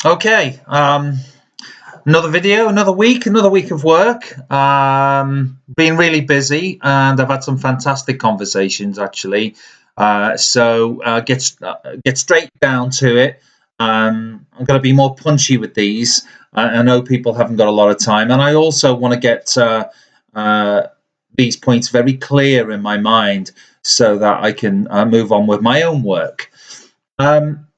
Okay, another video, another week of work. Been really busy, and I've had some fantastic conversations actually. Get straight down to it. I'm going to be more punchy with these. I know people haven't got a lot of time, and I also want to get uh, these points very clear in my mind so that I can move on with my own work. Um,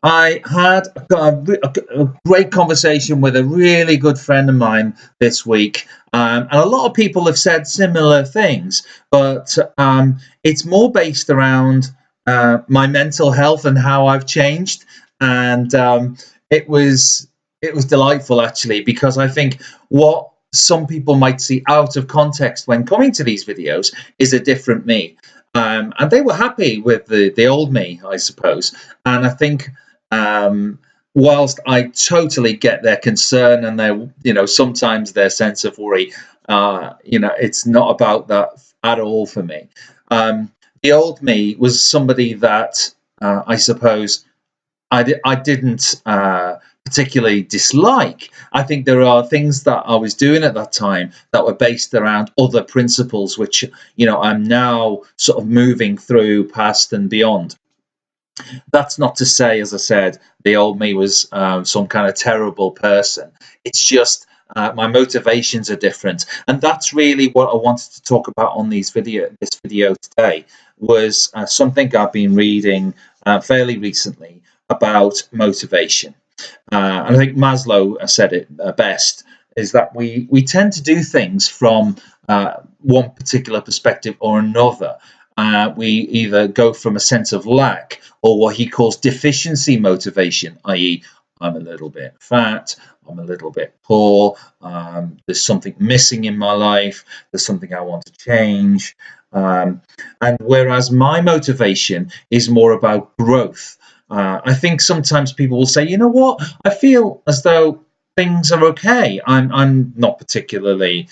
I had a great conversation with a really good friend of mine this week, and a lot of people have said similar things, but it's more based around my mental health and how I've changed, and it was it was delightful actually because I think what some people might see out of context when coming to these videos is a different me. And they were happy with the old me, I suppose. And I think whilst I totally get their concern and their, sometimes their sense of worry, it's not about that at all for me. The old me was somebody that I suppose I didn't particularly dislike. I think there are things that I was doing at that time that were based around other principles, which I'm now sort of moving through, past and beyond. That's not to say, as I said, the old me was some kind of terrible person. It's just my motivations are different, and that's really what I wanted to talk about on this video today. Was something I've been reading fairly recently about motivation. And I think Maslow said it best: is that we tend to do things from one particular perspective or another. We either go from a sense of lack or what he calls deficiency motivation, i.e., I'm a little bit fat, I'm a little bit poor, there's something missing in my life, there's something I want to change. And whereas my motivation is more about growth, I think sometimes people will say, you know what, I feel as though things are okay. I'm not particularly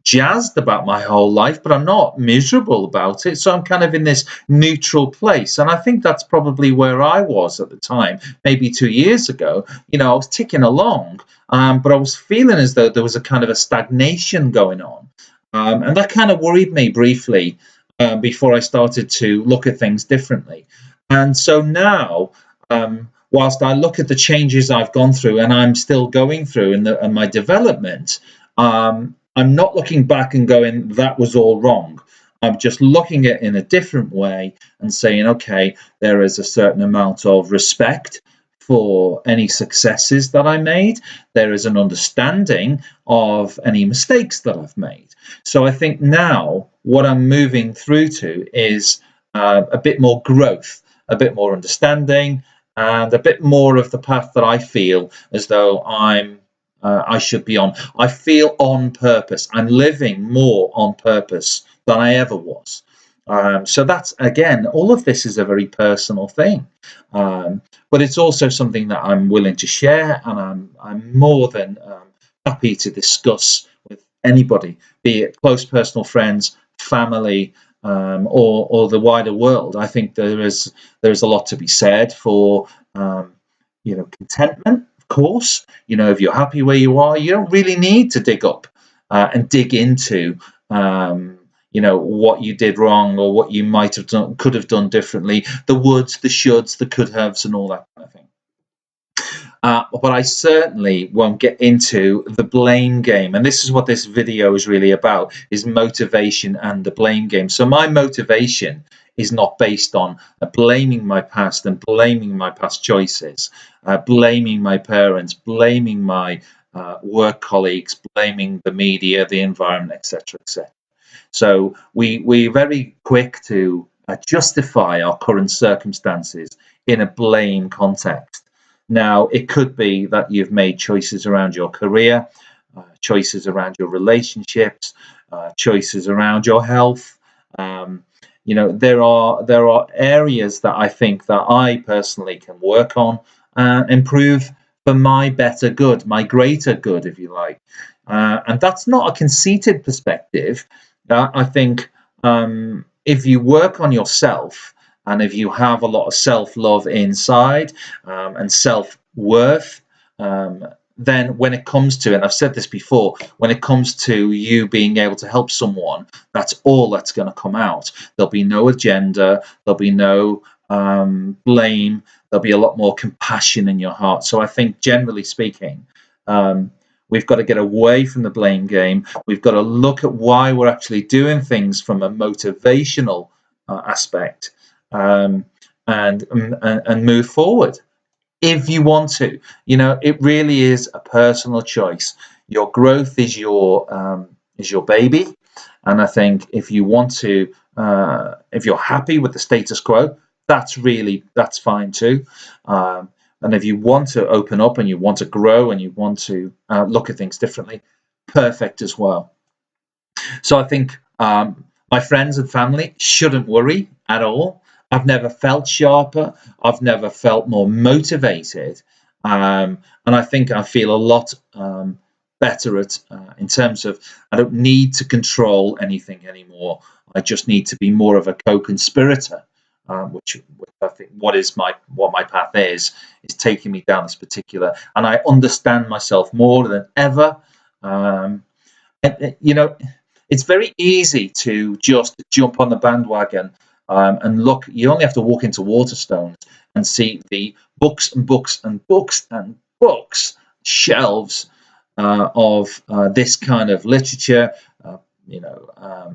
jazzed about my whole life, but I'm not miserable about it. So I'm kind of in this neutral place. And I think that's probably where I was at the time, maybe 2 years ago. I was ticking along, but I was feeling as though there was a kind of a stagnation going on. And that kind of worried me briefly before I started to look at things differently. And so now, whilst I look at the changes I've gone through and I'm still going through in my development, I'm not looking back and going, that was all wrong. I'm just looking at it in a different way and saying, okay, there is a certain amount of respect for any successes that I made. There is an understanding of any mistakes that I've made. So I think now what I'm moving through to is a bit more growth, a bit more understanding, and a bit more of the path that I feel as though I should be on. I feel on purpose. I'm living more on purpose than I ever was. So that's, again, all of this is a very personal thing, but it's also something that I'm willing to share, and I'm more than happy to discuss with anybody, be it close personal friends, family, or the wider world. I think there's a lot to be said for contentment. Of course, if you're happy where you are, you don't really need to dig up and dig into what you did wrong or what you might have done, could have done differently, the woulds, the shoulds, the could haves, and all that kind of thing. But I certainly won't get into the blame game. And this is what this video is really about, is motivation and the blame game. So my motivation is not based on blaming my past and blaming my past choices, blaming my parents, blaming my work colleagues, blaming the media, the environment, etc., etc. So we're very quick to justify our current circumstances in a blame context. Now, it could be that you've made choices around your career, choices around your relationships, choices around your health. There are areas that I think that I personally can work on and improve for my better good, my greater good, if you like. And that's not a conceited perspective. I think if you work on yourself And if you have a lot of self-love inside and self-worth, then when it comes to, and I've said this before, when it comes to you being able to help someone, that's all that's going to come out. There'll be no agenda, there'll be no blame, there'll be a lot more compassion in your heart. So I think, generally speaking, we've got to get away from the blame game. We've got to look at why we're actually doing things from a motivational aspect, and move forward. If you want to, it really is a personal choice. Your growth is your baby, and I think if you want to, if you're happy with the status quo, that's fine too. And if you want to open up and you want to grow and you want to look at things differently, perfect as well. So I think my friends and family shouldn't worry at all. I've never felt sharper. I've never felt more motivated. And I think I feel a lot better in terms of I don't need to control anything anymore. I just need to be more of a co-conspirator, which I think what my path is taking me down this particular. And I understand myself more than ever. And it's very easy to just jump on the bandwagon and look. You only have to walk into Waterstones and see the books and books and books and books shelves of this kind of literature,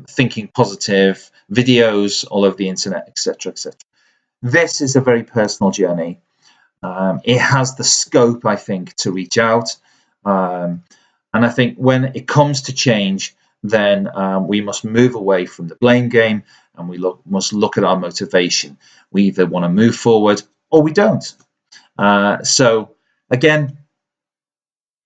thinking positive videos all over the internet, etc., etc. This is a very personal journey. It has the scope, I think, to reach out. And I think when it comes to change, then we must move away from the blame game and we must look at our motivation. We either want to move forward or we don't. So again,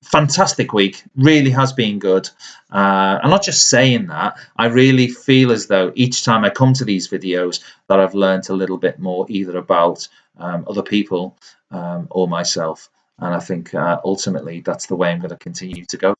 fantastic week, really has been good. I'm not just saying that. I really feel as though each time I come to these videos that I've learned a little bit more either about other people or myself. And I think ultimately that's the way I'm going to continue to go.